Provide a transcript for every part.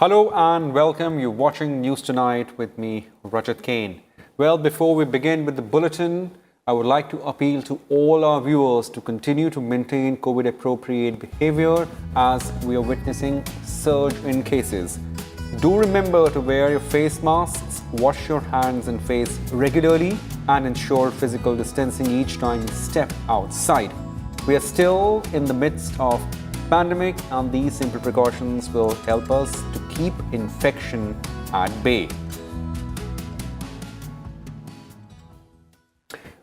Hello and welcome. You're watching News Tonight with me, Rajat Kane. Well, before we begin with the bulletin, I would like to appeal to all our viewers to continue to maintain COVID-appropriate behavior as we are witnessing surge in cases. Do remember to wear your face masks, wash your hands and face regularly, and ensure physical distancing each time you step outside. We are still in the midst of pandemic, and these simple precautions will help us to keep infection at bay.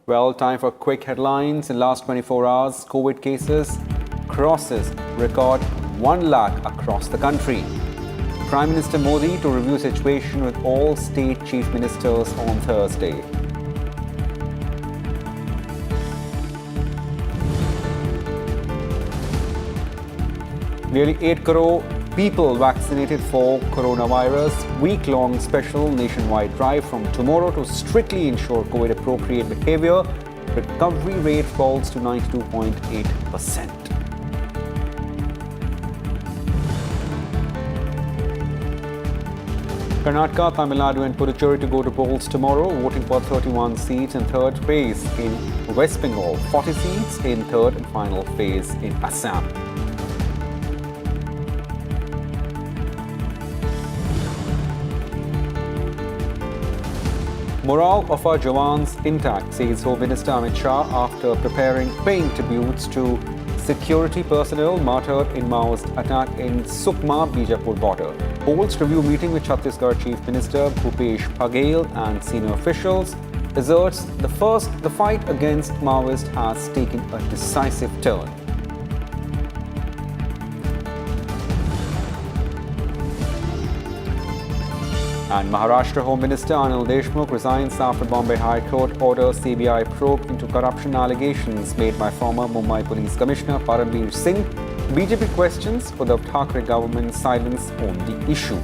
Well, time for quick headlines. In the last 24 hours, COVID cases crosses record 1 lakh across the country. Prime Minister Modi to review situation with all state chief ministers on Thursday. Nearly 8 crore people vaccinated for coronavirus. Week-long special nationwide drive from tomorrow to strictly ensure COVID-appropriate behavior. Recovery rate falls to 92.8%. Karnataka, Tamil Nadu and Puducherry to go to polls tomorrow, voting for 31 seats in third phase in West Bengal, 40 seats in third and final phase in Assam. Morale of our Jawans intact, says Home Minister Amit Shah after paying tributes to security personnel martyred in Maoist attack in Sukma, Bijapur border. Polls review meeting with Chhattisgarh Chief Minister Bhupesh Baghel and senior officials asserts the fight against Maoists has taken a decisive turn. And Maharashtra Home Minister Anil Deshmukh resigns after Bombay High Court orders CBI probe into corruption allegations made by former Mumbai Police Commissioner Parambir Singh. BJP questions Uddhav Thackeray government's silence on the issue.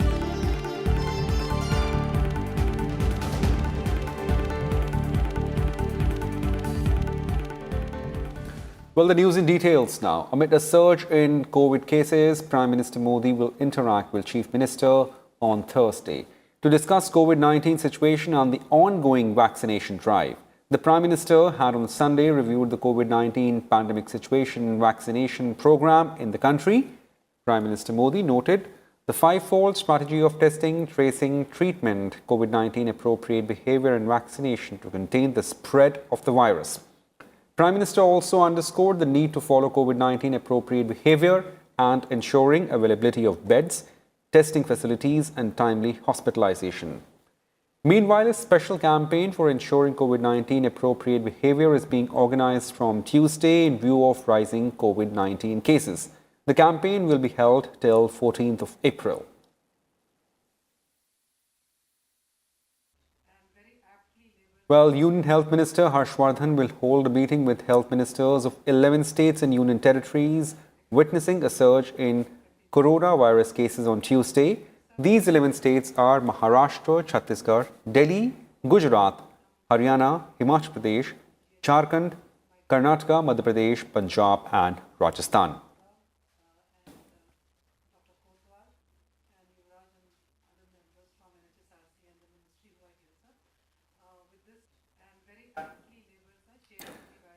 Well, the news in details now. Amid a surge in COVID cases, Prime Minister Modi will interact with Chief Minister on Thursday to discuss COVID-19 situation and the ongoing vaccination drive. The Prime Minister had on Sunday reviewed the COVID-19 pandemic situation and vaccination program in the country. Prime Minister Modi noted the five-fold strategy of testing, tracing, treatment, COVID-19 appropriate behavior and vaccination to contain the spread of the virus. Prime Minister also underscored the need to follow COVID-19 appropriate behavior and ensuring availability of beds, testing facilities and timely hospitalization. Meanwhile, a special campaign for ensuring COVID-19 appropriate behavior is being organized from Tuesday in view of rising COVID-19 cases. The campaign will be held till 14th of April. Well, Union Health Minister Harshvardhan will hold a meeting with health ministers of 11 states and union territories witnessing a surge in coronavirus cases on Tuesday. These 11 states are Maharashtra, Chhattisgarh, Delhi, Gujarat, Haryana, Himachal Pradesh, Jharkhand, Karnataka, Madhya Pradesh, Punjab and Rajasthan.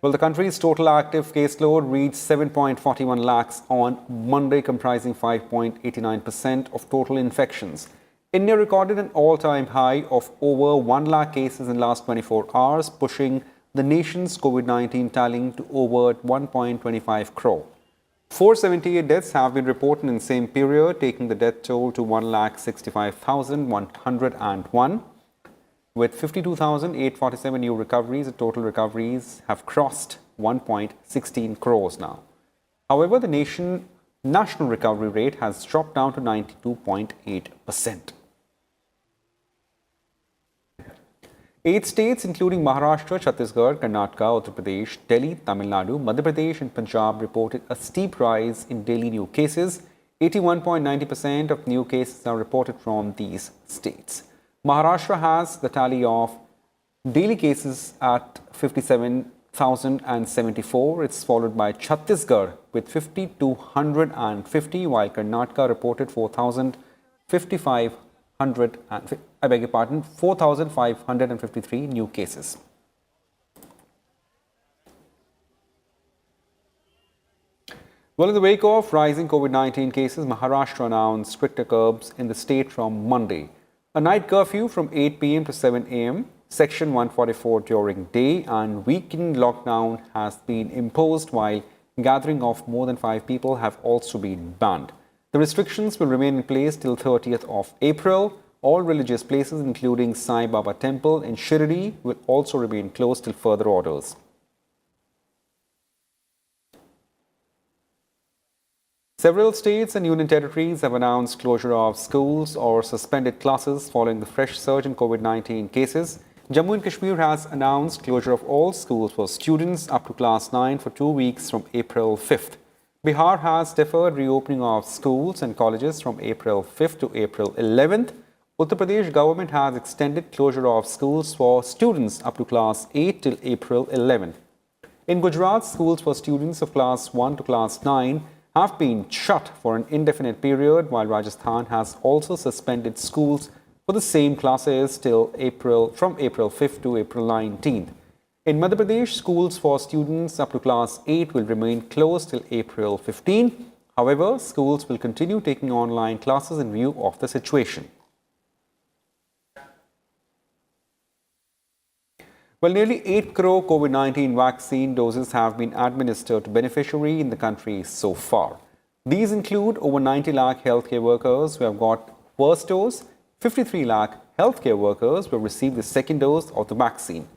Well, the country's total active caseload reached 7.41 lakhs on Monday, comprising 5.89% of total infections. India recorded an all-time high of over 1 lakh cases in the last 24 hours, pushing the nation's COVID-19 tally to over 1.25 crore. 478 deaths have been reported in the same period, taking the death toll to 1,65,101. With 52,847 new recoveries, the total recoveries have crossed 1.16 crores now. However, the national recovery rate has dropped down to 92.8%. 8 states, including Maharashtra, Chhattisgarh, Karnataka, Uttar Pradesh, Delhi, Tamil Nadu, Madhya Pradesh and Punjab reported a steep rise in daily new cases. 81.90% of new cases are reported from these states. Maharashtra has the tally of daily cases at 57,074. It's followed by Chhattisgarh with 5,250, while Karnataka reported 4,000 4,553 new cases. Well, in the wake of rising COVID-19 cases, Maharashtra announced stricter curbs in the state from Monday. A night curfew from 8 p.m. to 7 a.m., Section 144 during day and weekend lockdown has been imposed, while gathering of more than 5 people have also been banned. The restrictions will remain in place till 30th of April. All religious places, including Sai Baba Temple in Shirdi, will also remain closed till further orders. Several states and union territories have announced closure of schools or suspended classes following the fresh surge in COVID-19 cases. Jammu and Kashmir has announced closure of all schools for students up to class 9 for 2 weeks from April 5th. Bihar has deferred reopening of schools and colleges from April 5th to April 11th. Uttar Pradesh government has extended closure of schools for students up to class 8 till April 11th. In Gujarat, schools for students of class 1 to class 9 have been shut for an indefinite period, while Rajasthan has also suspended schools for the same classes from April 5th to April 19th. In Madhya Pradesh, schools for students up to class 8 will remain closed till April 15th. However, schools will continue taking online classes in view of the situation. Well, nearly 8 crore COVID-19 vaccine doses have been administered to beneficiaries in the country so far. These include over 90 lakh healthcare workers who have got first dose, 53 lakh healthcare workers who have received the second dose of the vaccine.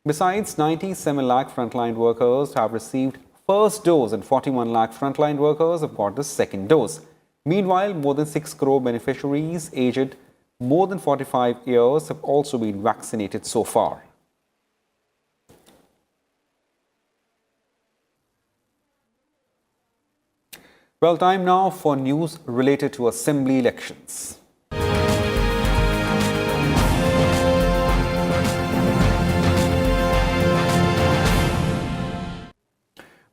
Besides, 97 lakh frontline workers have received first dose and 41 lakh frontline workers have got the second dose. Meanwhile, more than 6 crore beneficiaries aged more than 45 years have also been vaccinated so far. Well, time now for news related to assembly elections.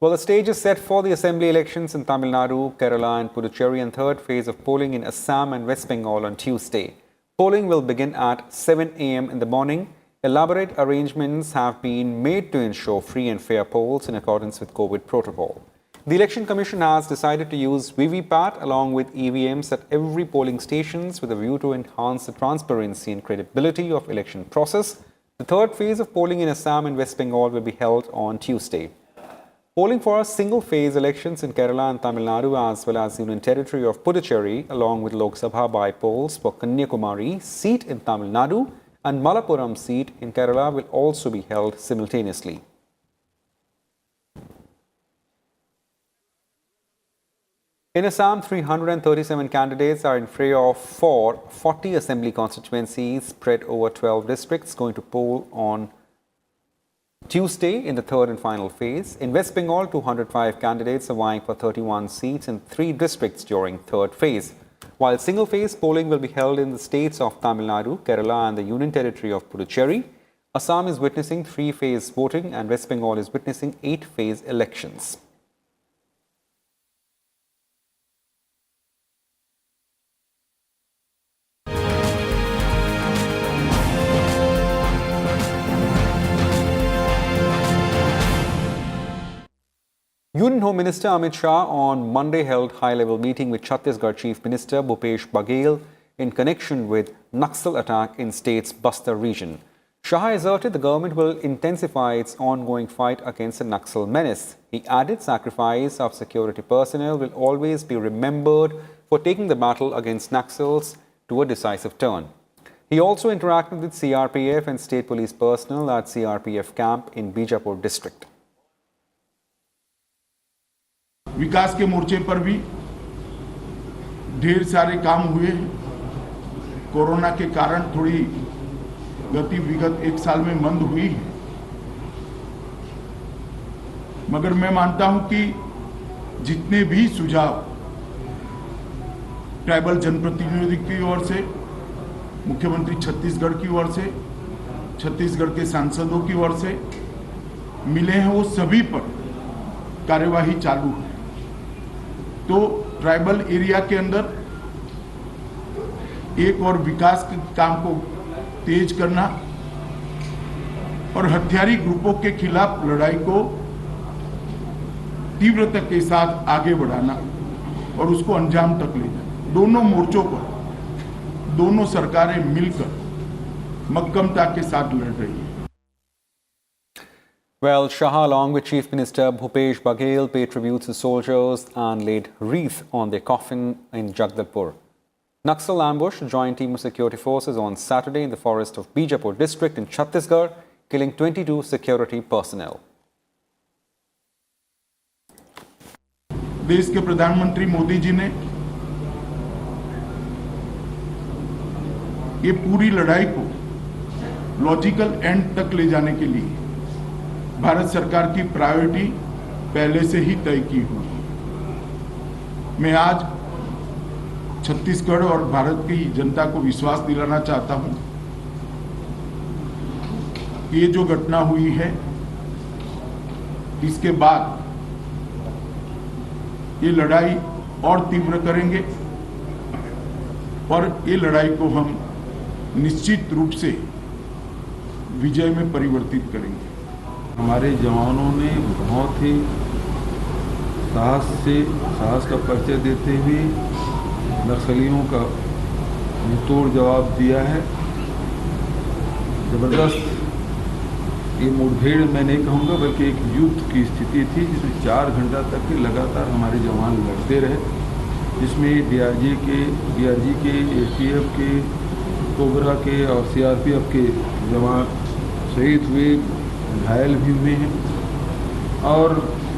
Well, the stage is set for the assembly elections in Tamil Nadu, Kerala and Puducherry, and third phase of polling in Assam and West Bengal on Tuesday. Polling will begin at 7 a.m. in the morning. Elaborate arrangements have been made to ensure free and fair polls in accordance with COVID protocol. The Election Commission has decided to use VVPAT along with EVMs at every polling stations with a view to enhance the transparency and credibility of election process. The third phase of polling in Assam and West Bengal will be held on Tuesday. Polling for single-phase elections in Kerala and Tamil Nadu as well as the Union Territory of Puducherry along with Lok Sabha by-polls for Kanyakumari seat in Tamil Nadu and Malappuram seat in Kerala will also be held simultaneously. In Assam, 337 candidates are in fray of 40 assembly constituencies spread over 12 districts going to poll on Tuesday in the third and final phase. In West Bengal, 205 candidates are vying for 31 seats in 3 districts during third phase. While single-phase polling will be held in the states of Tamil Nadu, Kerala and the Union Territory of Puducherry, Assam is witnessing 3-phase voting and West Bengal is witnessing 8-phase elections. Union Home Minister Amit Shah on Monday held high-level meeting with Chhattisgarh Chief Minister Bhupesh Baghel in connection with Naxal attack in state's Bastar region. Shah asserted the government will intensify its ongoing fight against the Naxal menace. He added sacrifice of security personnel will always be remembered for taking the battle against Naxals to a decisive turn. He also interacted with CRPF and state police personnel at CRPF camp in Bijapur district. विकास के मोर्चे पर भी ढेर सारे काम हुए। Corona के कारण थोड़ी गति विगत 1 साल में मंद हुई है, मगर मैं मानता हूं कि जितने भी सुझाव ट्राइबल जनप्रतिनिधि की ओर से, मुख्यमंत्री छत्तीसगढ़ की ओर से, छत्तीसगढ़ के सांसदों की ओर से मिले हैं, वो सभी पर कार्यवाही चालू है। तो ट्राइबल एरिया के अंदर एक और विकास के काम को तेज करना और हथियारी ग्रुपों के खिलाफ लड़ाई को तीव्रता के साथ आगे बढ़ाना और उसको अंजाम तक ले जाना। दोनों मोर्चों पर दोनों सरकारें मिलकर मक्कमता के साथ लड़ रही है। Well, Shah, along with Chief Minister Bhupesh Baghel, paid tribute to soldiers and laid wreath on their coffin in Jagdalpur. Naxal ambush joined team of security forces on Saturday in the forest of Bijapur district in Chhattisgarh, killing 22 security personnel. देश के प्रधानमंत्री मोदी जी ने ये पूरी लड़ाई को logical and तक ले जाने के लिए भारत सरकार की प्रायोरिटी पहले से ही तय की हुई है। मैं आज छत्तीसगढ़ और भारत की जनता को विश्वास दिलाना चाहता हूं कि ये जो घटना हुई है इसके बाद ये लड़ाई और तीव्र करेंगे और ये लड़ाई को हम निश्चित रूप से विजय में परिवर्तित करेंगे। हमारे जवानों ने बहुत ही साहस का परिचय देते हुए नक्सलियों का मुंहतोड़ जवाब दिया है। जबरदस्त ये मुठभेड़ मैं नहीं कहूँगा बल्कि एक युद्ध की स्थिति थी जिसमें 4 घंटा तक लगातार हमारे जवान लड़ते रहे, जिसमें डीआरजी के एसटीएफ के कोबरा के और सीआरपीएफ के जवान शहीद हुए, घायल भी हुए हैं। और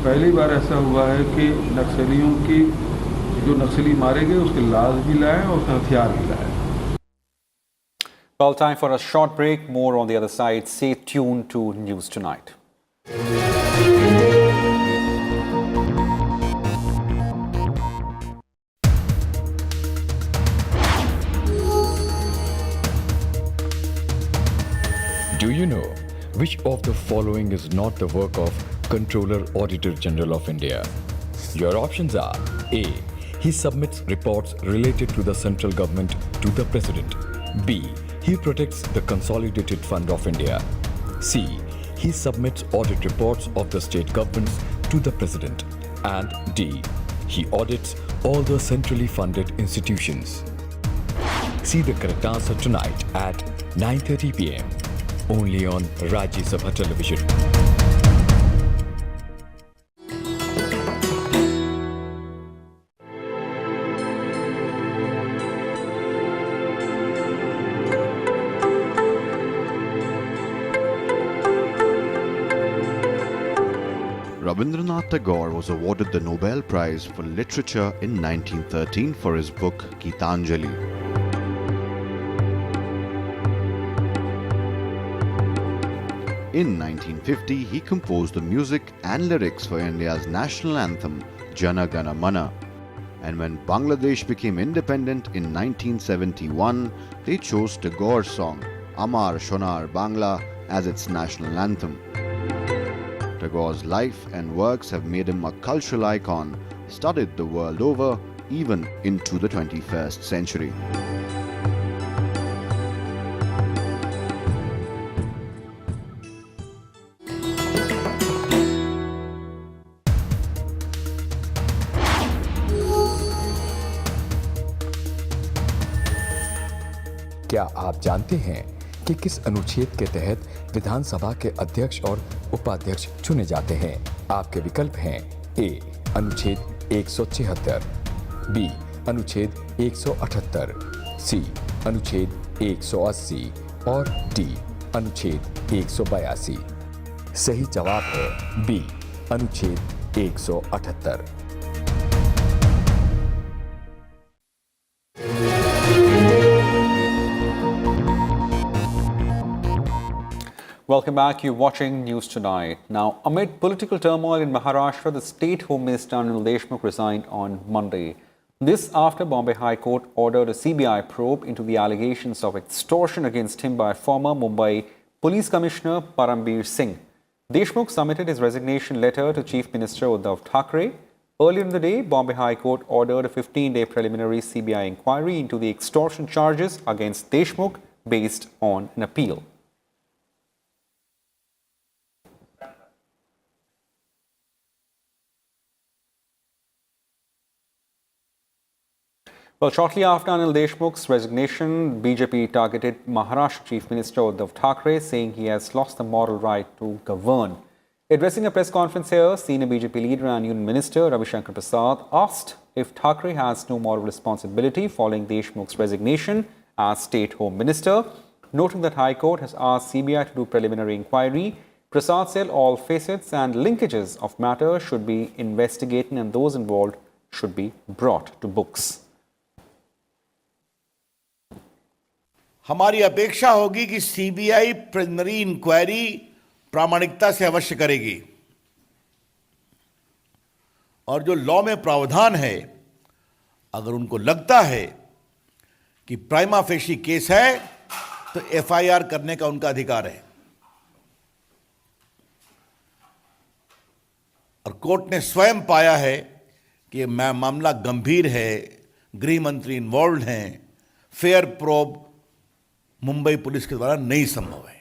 पहली बार ऐसा हुआ है कि नक्सलियों की जो नक्सली मारे गए उसके लाश भी लाए और उसका हथियार भी लाए। Well, time for a short break. More on the other side. Stay tuned to News Tonight. Do you know which of the following is not the work of Controller Auditor General of India? Your options are: A. He submits reports related to the central government to the President. B. He protects the Consolidated Fund of India. C. He submits audit reports of the state governments to the President. And D. He audits all the centrally funded institutions. See the correct answer tonight at 9:30 p.m. only on Rajya Sabha television. Rabindranath Tagore was awarded the Nobel Prize for Literature in 1913 for his book Gitanjali. In 1950, he composed the music and lyrics for India's national anthem Jana Gana Mana. And when Bangladesh became independent in 1971, they chose Tagore's song Amar Shonar Bangla as its national anthem. Tagore's life and works have made him a cultural icon, studied the world over, even into the 21st century. क्या आप जानते हैं कि किस अनुच्छेद के तहत विधानसभा के अध्यक्ष और उपाध्यक्ष चुने जाते हैं? आपके विकल्प हैं: ए. अनुच्छेद 176, बी. अनुच्छेद 178, सी. अनुच्छेद 180 और डी. अनुच्छेद 182। सही जवाब है बी. अनुच्छेद 178। Welcome back. You're watching News Tonight. Now, amid political turmoil in Maharashtra, the State Home Minister Anil Deshmukh resigned on Monday. This after Bombay High Court ordered a CBI probe into the allegations of extortion against him by former Mumbai Police Commissioner Parambir Singh. Deshmukh submitted his resignation letter to Chief Minister Uddhav Thackeray. Earlier in the day, Bombay High Court ordered a 15-day preliminary CBI inquiry into the extortion charges against Deshmukh based on an appeal. Well, shortly after Anil Deshmukh's resignation, BJP targeted Maharashtra Chief Minister Uddhav Thackeray, saying he has lost the moral right to govern. Addressing a press conference here, senior BJP leader and Union Minister Ravi Shankar Prasad asked if Thackeray has no moral responsibility following Deshmukh's resignation as State Home Minister. Noting that High Court has asked CBI to do preliminary inquiry, Prasad said all facets and linkages of matter should be investigated and those involved should be brought to books. हमारी अपेक्षा होगी कि CBI preliminary inquiry प्रामाणिकता से अवश्य करेगी और जो लॉ में प्रावधान है, अगर उनको लगता है कि प्राइमा फेशी केस है तो एफआईआर करने का उनका अधिकार है और कोर्ट ने स्वयं पाया है कि ये मामला गंभीर है, गृह मंत्री इन्वॉल्व हैं, फेयर प्रोब मुंबई पुलिस के द्वारा नहीं संभव है.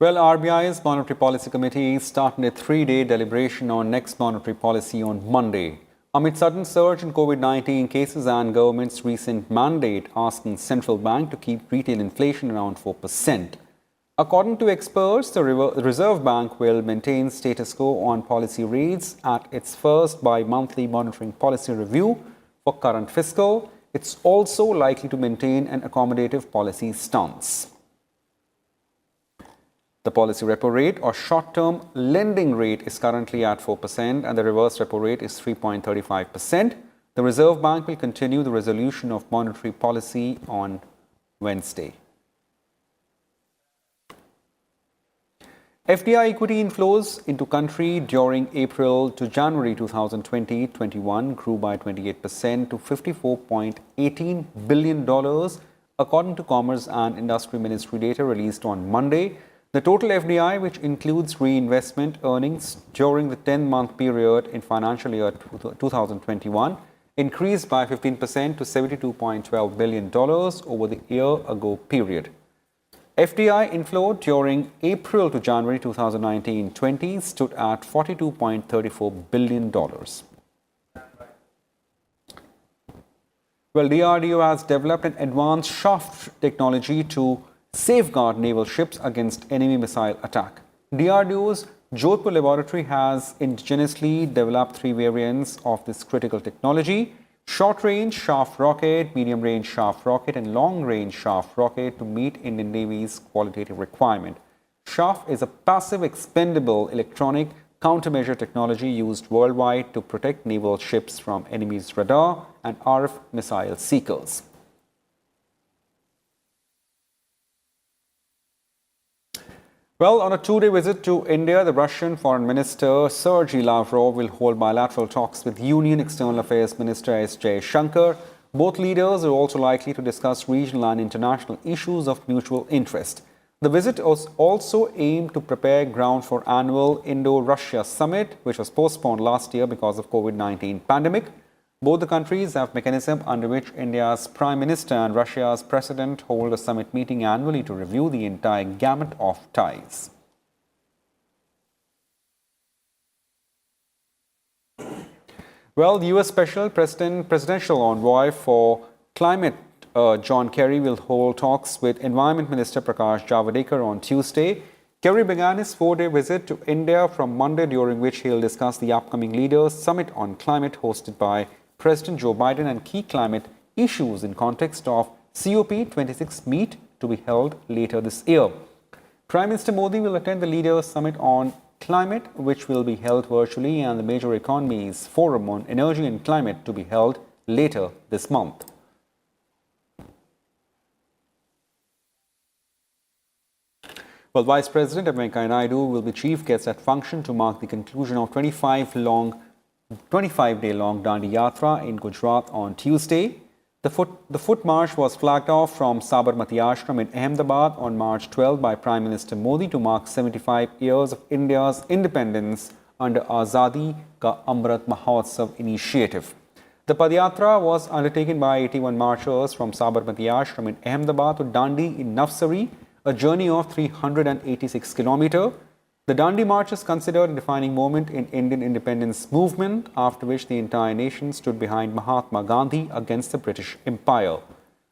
Well, RBI's Monetary Policy Committee started a 3-day deliberation on next monetary policy on Monday. Amid sudden surge in COVID-19 cases and government's recent mandate asking central bank to keep retail inflation around 4%. According to experts, the Reserve Bank will maintain status quo on policy rates at its first bi-monthly monetary policy review for current fiscal. It's also likely to maintain an accommodative policy stance. The policy repo rate or short-term lending rate is currently at 4% and the reverse repo rate is 3.35%. The Reserve Bank will continue the resolution of monetary policy on Wednesday. FDI equity inflows into country during April to January 2020-21 grew by 28% to $54.18 billion, according to Commerce and Industry Ministry data released on Monday. The total FDI, which includes reinvestment earnings during the 10-month period in financial year 2021, increased by 15% to $72.12 billion over the year-ago period. FDI inflow during April to January 2019-20 stood at $42.34 billion. Well, DRDO has developed an advanced shaft technology to safeguard naval ships against enemy missile attack. DRDO's Jodhpur laboratory has indigenously developed 3 variants of this critical technology: short-range shaft rocket, medium-range shaft rocket and long-range shaft rocket to meet Indian Navy's qualitative requirement. Shaft is a passive expendable electronic countermeasure technology used worldwide to protect naval ships from enemy's radar and RF missile seekers. Well, on a 2-day visit to India, the Russian Foreign Minister Sergei Lavrov will hold bilateral talks with Union External Affairs Minister S. Jaishankar. Both leaders are also likely to discuss regional and international issues of mutual interest. The visit was also aimed to prepare ground for annual Indo-Russia summit, which was postponed last year because of COVID-19 pandemic. Both the countries have mechanism under which India's Prime Minister and Russia's President hold a summit meeting annually to review the entire gamut of ties. Well, the U.S. Special Presidential Envoy for Climate John Kerry will hold talks with Environment Minister Prakash Javadekar on Tuesday. Kerry began his 4-day visit to India from Monday, during which he'll discuss the upcoming Leaders' Summit on Climate hosted by President Joe Biden and key climate issues in context of COP26 meet to be held later this year. Prime Minister Modi will attend the Leaders' Summit on Climate, which will be held virtually, and the Major Economies Forum on Energy and Climate to be held later this month. Well, Vice President Venkaiah Naidu will be chief guest at function to mark the conclusion of 25-day-long Dandi Yatra in Gujarat on Tuesday. The foot march was flagged off from Sabarmati Ashram in Ahmedabad on March 12 by Prime Minister Modi to mark 75 years of India's independence under Azadi Ka Amrit Mahotsav initiative. The Padyatra was undertaken by 81 marchers from Sabarmati Ashram in Ahmedabad to Dandi in Navsari, a journey of 386 kilometers. The Dandi March is considered a defining moment in Indian independence movement, after which the entire nation stood behind Mahatma Gandhi against the British Empire.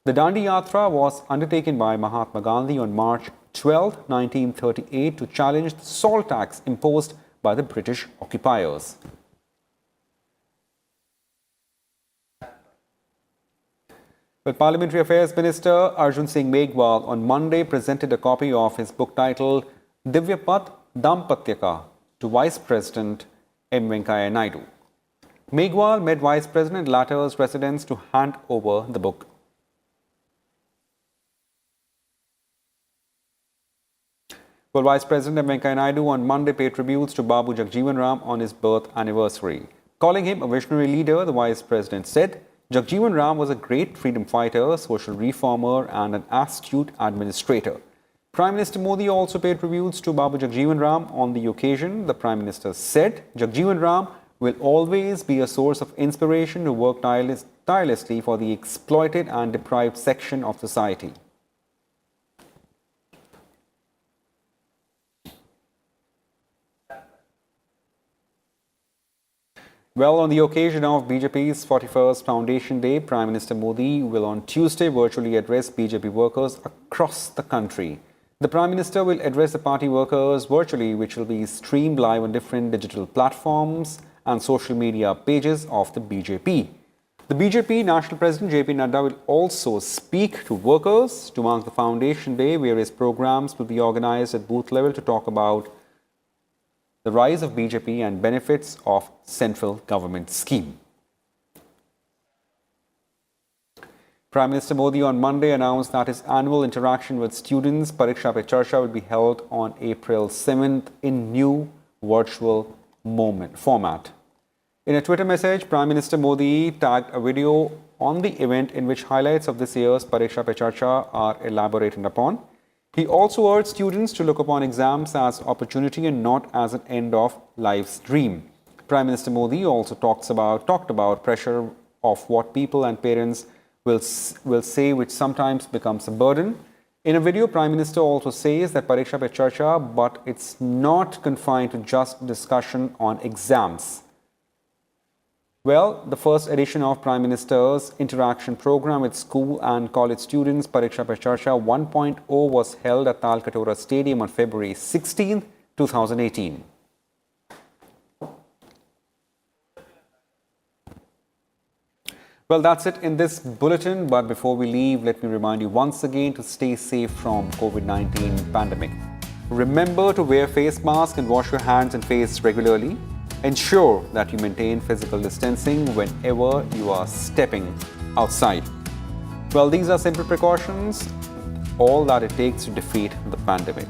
The Dandi Yatra was undertaken by Mahatma Gandhi on March 12, 1938 to challenge the salt tax imposed by the British occupiers. Well, Parliamentary Affairs Minister Arjun Singh Meghwal on Monday presented a copy of his book titled Divyapat Dampatyaka to Vice President M. Venkaiah Naidu. Meghwal met Vice President latter's residence to hand over the book. Well, Vice President M. Venkaiah Naidu on Monday paid tributes to Babu Jagjeevan Ram on his birth anniversary. Calling him a visionary leader, the Vice President said, Jagjeevan Ram was a great freedom fighter, social reformer and an astute administrator. Prime Minister Modi also paid tributes to Babu Jagjeevan Ram on the occasion. The Prime Minister said, Jagjeevan Ram will always be a source of inspiration to work tirelessly for the exploited and deprived section of society. Well, on the occasion of BJP's 41st Foundation Day, Prime Minister Modi will on Tuesday virtually address BJP workers across the country. The Prime Minister will address the party workers virtually, which will be streamed live on different digital platforms and social media pages of the BJP. The BJP National President JP Nadda will also speak to workers. To mark the Foundation Day, various programs will be organized at booth level to talk about the rise of BJP and benefits of central government scheme. Prime Minister Modi on Monday announced that his annual interaction with students, Pariksha Pe Charcha, will be held on April 7th in new virtual format. In a Twitter message, Prime Minister Modi tagged a video on the event in which highlights of this year's Pariksha Pe Charcha are elaborated upon. He also urged students to look upon exams as opportunity and not as an end of life's dream. Prime Minister Modi also talked about pressure of what people and parents will say, which sometimes becomes a burden. In a video, Prime Minister also says that Pariksha Pe Charcha, but it's not confined to just discussion on exams. Well, the first edition of Prime Minister's interaction program with school and college students, Pariksha Pe Charcha 1.0, was held at Talkatora Stadium on February 16, 2018. Well, that's it in this bulletin. But before we leave, let me remind you once again to stay safe from COVID-19 pandemic. Remember to wear face mask and wash your hands and face regularly. Ensure that you maintain physical distancing whenever you are stepping outside. Well, these are simple precautions, all that it takes to defeat the pandemic.